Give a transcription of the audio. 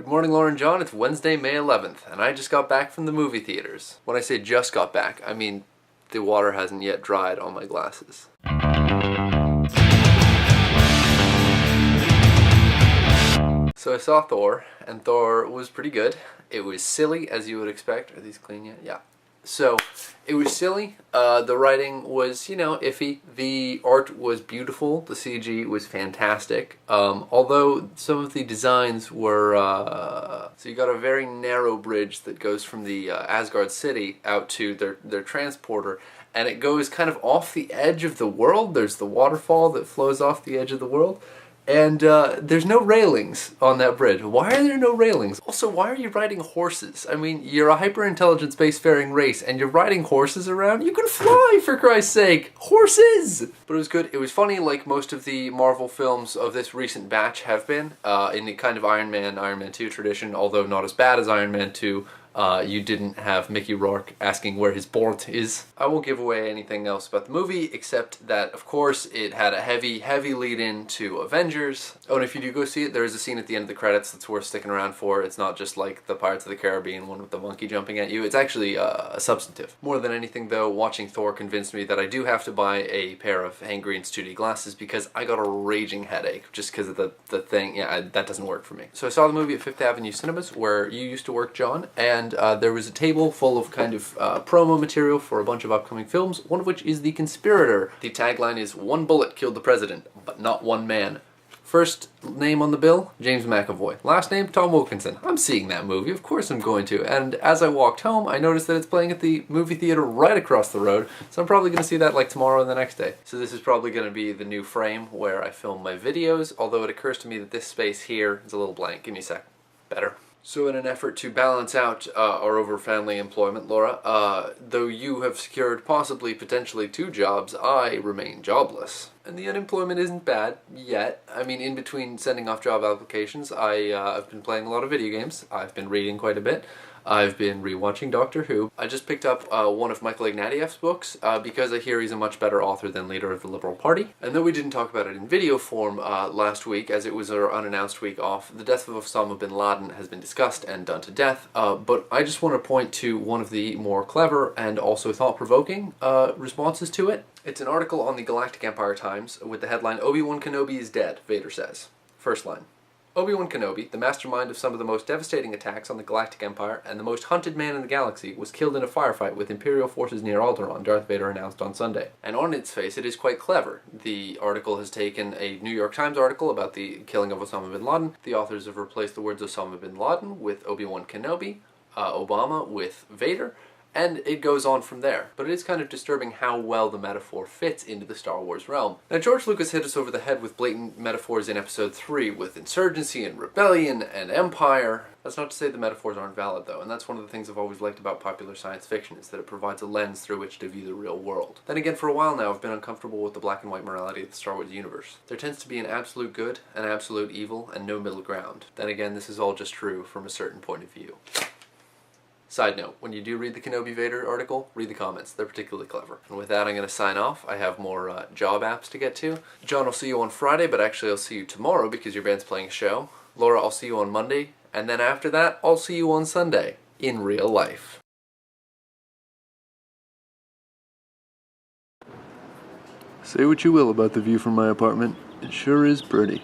Good morning, Laura and John. It's Wednesday, May 11th, and I just got back from the movie theaters. When I say just got back, I mean the water hasn't yet dried on my glasses. So I saw Thor, and Thor was pretty good. It was silly, as you would expect. Are these clean yet? Yeah. So, it was silly. The writing was, iffy. The art was beautiful. The CG was fantastic. Although some of the designs were... So you got a very narrow bridge that goes from the Asgard city out to their transporter, and it goes kind of off the edge of the world. There's the waterfall that flows off the edge of the world. And there's no railings on that bridge. Why are there no railings? Also, why are you riding horses? I mean, you're a hyper-intelligent spacefaring race and you're riding horses around? You can fly, for Christ's sake! Horses! But it was good. It was funny, like most of the Marvel films of this recent batch have been, in the kind of Iron Man 2 tradition, although not as bad as Iron Man 2. You didn't have Mickey Rourke asking where his board is. I won't give away anything else about the movie, except that, of course, it had a heavy lead-in to Avengers. Oh, and if you do go see it, there is a scene at the end of the credits that's worth sticking around for. It's not just like the Pirates of the Caribbean one with the monkey jumping at you. It's actually substantive. More than anything, though, watching Thor convinced me that I do have to buy a pair of Hank Green's 2D glasses because I got a raging headache just because of the thing. Yeah, that doesn't work for me. So I saw the movie at Fifth Avenue Cinemas, where you used to work, John, and there was a table full of kind of promo material for a bunch of upcoming films, one of which is The Conspirator. The tagline is, "One bullet killed the president, but not one man." First name on the bill, James McAvoy. Last name, Tom Wilkinson. I'm seeing that movie, of course I'm going to. And as I walked home, I noticed that it's playing at the movie theater right across the road, so I'm probably going to see that like tomorrow and the next day. So this is probably going to be the new frame where I film my videos, although it occurs to me that this space here is a little blank. Give me a sec. Better. So in an effort to balance out our over-family employment, Laura, though you have secured possibly, potentially 2 jobs, I remain jobless. And the unemployment isn't bad, yet. I mean, in between sending off job applications, I've been playing a lot of video games, I've been reading quite a bit, I've been rewatching Doctor Who. I just picked up one of Michael Ignatieff's books because I hear he's a much better author than leader of the Liberal Party. And though we didn't talk about it in video form last week, as it was our unannounced week off, the death of Osama bin Laden has been discussed and done to death, but I just want to point to one of the more clever and also thought-provoking responses to it. It's an article on the Galactic Empire Times with the headline, "Obi-Wan Kenobi is dead," Vader says. First line. Obi-Wan Kenobi, the mastermind of some of the most devastating attacks on the Galactic Empire and the most hunted man in the galaxy, was killed in a firefight with Imperial forces near Alderaan, Darth Vader announced on Sunday. And on its face, it is quite clever. The article has taken a New York Times article about the killing of Osama bin Laden. The authors have replaced the words Osama bin Laden with Obi-Wan Kenobi, Obama with Vader, and it goes on from there. But it is kind of disturbing how well the metaphor fits into the Star Wars realm. Now, George Lucas hit us over the head with blatant metaphors in Episode 3, with insurgency and rebellion and empire. That's not to say the metaphors aren't valid, though, and that's one of the things I've always liked about popular science fiction, is that it provides a lens through which to view the real world. Then again, for a while now, I've been uncomfortable with the black and white morality of the Star Wars universe. There tends to be an absolute good, an absolute evil, and no middle ground. Then again, this is all just true from a certain point of view. Side note, when you do read the Kenobi Vader article, read the comments. They're particularly clever. And with that, I'm going to sign off. I have more job apps to get to. John, I'll see you on Friday, but actually I'll see you tomorrow because your band's playing a show. Laura, I'll see you on Monday. And then after that, I'll see you on Sunday. In real life. Say what you will about the view from my apartment. It sure is pretty.